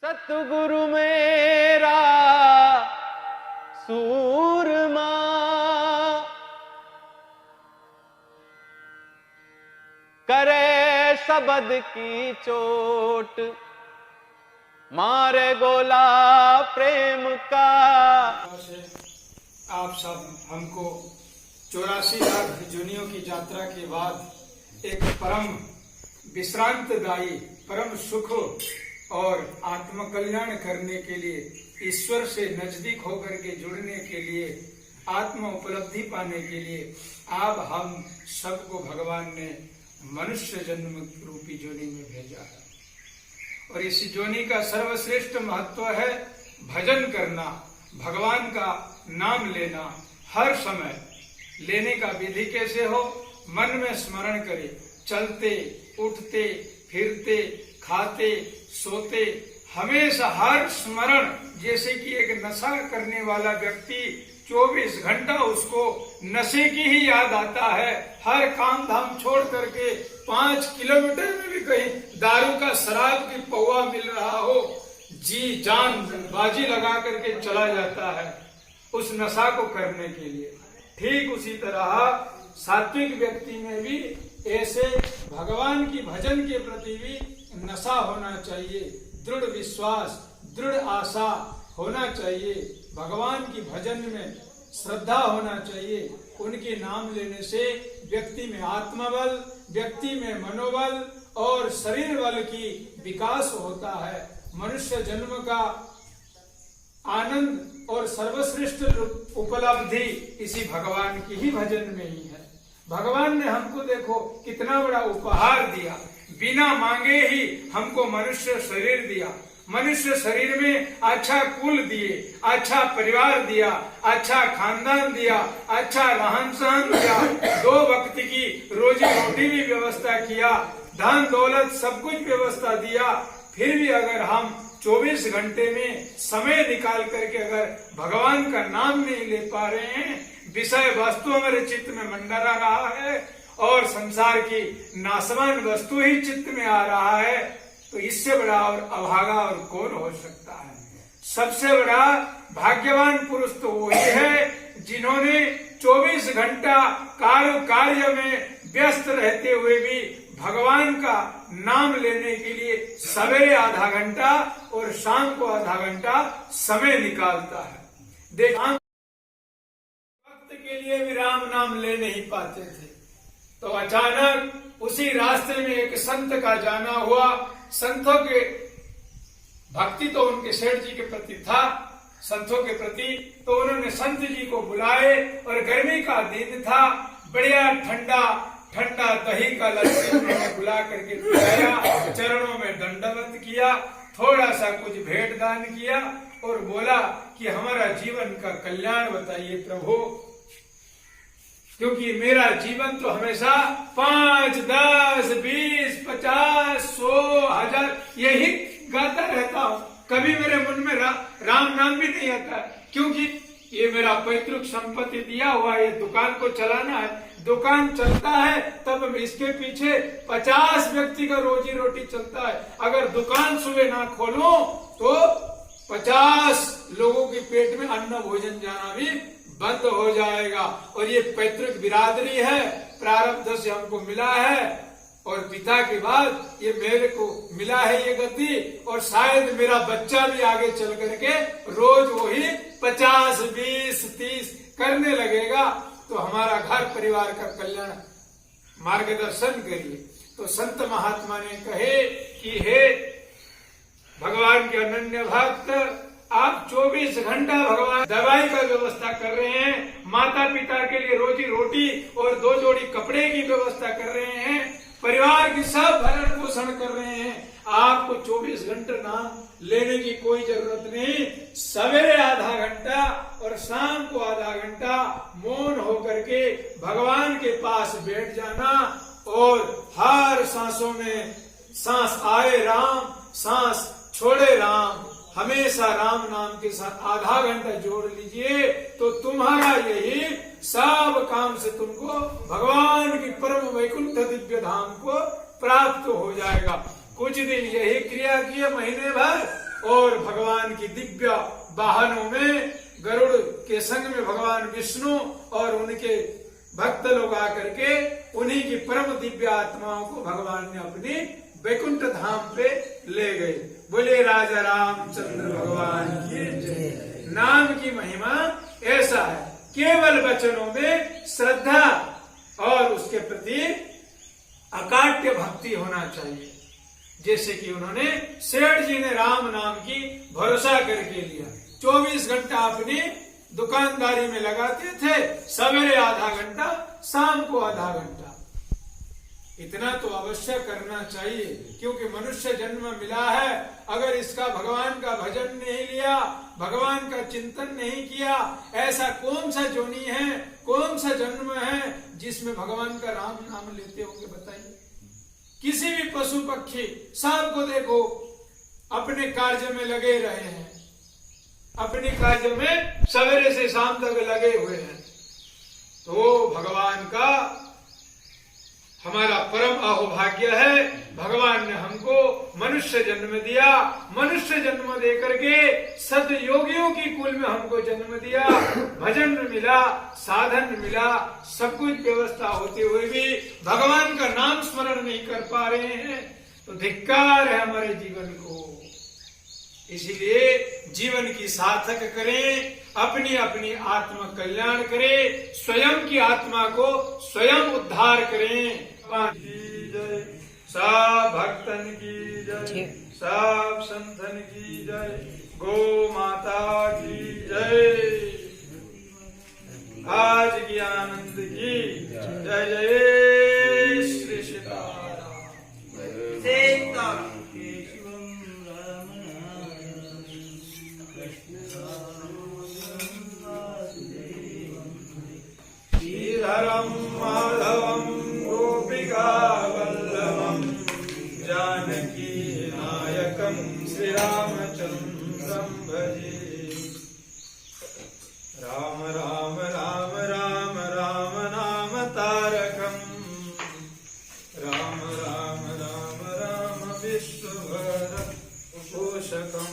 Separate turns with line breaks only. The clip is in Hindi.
सतगुरु मेरा सूरमा, करे शब्द की चोट, मारे गोला प्रेम का।
आप सब हमको 84 लाख जुनियों की यात्रा के बाद एक परम विश्रांतदायी, परम सुख और आत्म कल्याण करने के लिए, ईश्वर से नजदीक होकर के जुड़ने के लिए, आत्म उपलब्धि पाने के लिए आप हम सबको भगवान ने मनुष्य जन्म रूपी जोनी में भेजा है। और इस जोनी का सर्वश्रेष्ठ महत्व है भजन करना, भगवान का नाम लेना। हर समय लेने का विधि कैसे हो? मन में स्मरण करे, चलते उठते फिरते खाते सोते हमेशा हर स्मरण। जैसे कि एक नशा करने वाला व्यक्ति 24 घंटा उसको नशे की ही याद आता है। हर काम धाम छोड़ करके 5 किलोमीटर में भी कहीं दारू का, शराब की पौवा मिल रहा हो, जी जान बाजी लगा करके चला जाता है उस नशा को करने के लिए। ठीक उसी तरह सात्विक व्यक्ति में भी ऐसे भगवान की भजन के प्रति भी नशा होना चाहिए, दृढ़ विश्वास, दृढ़ आशा होना चाहिए, भगवान की भजन में श्रद्धा होना चाहिए। उनके नाम लेने से व्यक्ति में आत्मबल, व्यक्ति में मनोबल और शरीर बल की विकास होता है। मनुष्य जन्म का आनंद और सर्वश्रेष्ठ उपलब्धि इसी भगवान की ही भजन में ही है। भगवान ने हमको देखो कितना बड़ा उपहार दिया, बिना मांगे ही हमको मनुष्य शरीर दिया। मनुष्य शरीर में अच्छा कुल दिए, अच्छा परिवार दिया, अच्छा खानदान दिया, अच्छा रहन सहन दिया, 2 वक्त की रोजी रोटी भी व्यवस्था किया, धन दौलत सब कुछ व्यवस्था दिया। फिर भी अगर हम 24 घंटे में समय निकाल करके अगर भगवान का नाम नहीं ले पा रहे हैं, विषय वस्तु हमारे चित्त में मंडरा रहा है और संसार की नाशवान वस्तु ही चित्त में आ रहा है, तो इससे बड़ा और अभागा और कौन हो सकता है? सबसे बड़ा भाग्यवान पुरुष तो वही है जिन्होंने 24 घंटा कार्य में व्यस्त रहते हुए भी भगवान का नाम लेने के लिए सवेरे आधा घंटा और शाम को आधा घंटा समय निकालता है। देखा वक्त के लिए भी राम नाम ले नहीं पाते थे, तो अचानक उसी रास्ते में एक संत का जाना हुआ। संतों के भक्ति तो उनके सेठ जी के प्रति था, संतों के प्रति, तो उन्होंने संत जी को बुलाए और गर्मी का दिन था, बढ़िया ठंडा ठंडा दही का लस्सी उन्होंने बुला करके पिलाया, चरणों में दंडवत किया, थोड़ा सा कुछ भेंट दान किया और बोला कि हमारा जीवन का कल्याण बताइए प्रभु, क्योंकि मेरा जीवन तो हमेशा 5, 10, 20, 50, 100, 1000 यही गाता रहता हूँ। कभी मेरे मन में राम नाम भी नहीं आता, क्योंकि ये मेरा पैतृक संपत्ति दिया हुआ, ये दुकान को चलाना है, दुकान चलता है तब इसके पीछे 50 व्यक्ति का रोजी रोटी चलता है। अगर दुकान सुबह ना खोलो तो 50 लोगों के पेट में अन्न भोजन जाना भी बंद हो जाएगा। और ये पैतृक बिरादरी है, प्रारब्ध से हमको मिला है और पिता के बाद ये मेरे को मिला है ये गति, और शायद मेरा बच्चा भी आगे चल करके रोज वही 50, 20, 30 करने लगेगा, तो हमारा घर परिवार का कल्याण मार्गदर्शन करिए। तो संत महात्मा ने कहे कि हे भगवान के अनन्य भक्त, आप 24 घंटा भगवान दवाई का व्यवस्था कर रहे हैं, माता पिता के लिए रोजी रोटी और 2 जोड़ी कपड़े की व्यवस्था कर रहे हैं, परिवार की सब भरण पोषण कर रहे हैं, आपको 24 घंटे नाम लेने की कोई जरूरत नहीं। सवेरे आधा घंटा और शाम को आधा घंटा मौन होकर के भगवान के पास बैठ जाना और हर सांसों में सांस आए राम, सांस छोड़े राम, हमेशा राम नाम के साथ आधा घंटा जोड़ लीजिए, तो तुम्हारा यही सब काम से तुमको भगवान की परम वैकुंठ दिव्य धाम को प्राप्त हो जाएगा। कुछ दिन यही क्रिया किए, महीने भर, और भगवान की दिव्य वाहनों में गरुड़ के संग में भगवान विष्णु और उनके भक्त लोग आकर के उन्हीं की परम दिव्य आत्माओं को भगवान ने अपनी वैकुंठ धाम पे ले गए। बोले राजा रामचंद्र भगवान की जय। नाम की महिमा ऐसा है, केवल वचनों में श्रद्धा और उसके प्रति अकाट्य भक्ति होना चाहिए। जैसे कि उन्होंने सेठ जी ने राम नाम की भरोसा करके लिया, 24 घंटा अपनी दुकानदारी में लगाते थे, सवेरे आधा घंटा, शाम को आधा घंटा। इतना तो अवश्य करना चाहिए, क्योंकि मनुष्य जन्म मिला है, अगर इसका भगवान का भजन नहीं लिया, भगवान का चिंतन नहीं किया, ऐसा कौन सा जोनी है, कौन सा जन्म है जिसमें भगवान का राम नाम लेते होंगे, बताइए। किसी भी पशु पक्षी सब को देखो अपने कार्य में लगे रहे हैं, अपनी कार्य में सवेरे से शाम तक लगे हुए हैं। तो भगवान का हमारा परम अहोभाग्य है, भगवान ने हमको मनुष्य जन्म दिया, मनुष्य जन्म दे करके सदयोगियों की कुल में हमको जन्म दिया, भजन मिला, साधन मिला, सब कुछ व्यवस्था होते हुए भी भगवान का नाम स्मरण नहीं कर पा रहे हैं, तो धिक्कार है हमारे जीवन को। इसीलिए जीवन की सार्थक करें, अपनी अपनी आत्म कल्याण करें, स्वयं की आत्मा को स्वयं उद्धार करें। की जय, सब भक्तन की जय, सब संतन की जय, गौ माता की जय, आज की आनंद की जय जय श्री सीताराम। सीताराम श्रीधरम माधवम गोपिका वल्लभम जानकी नायकम श्री रामचंद्रम भजे। राम राम राम राम राम नाम तारकम, राम राम राम राम विष्णुवर पोषकम।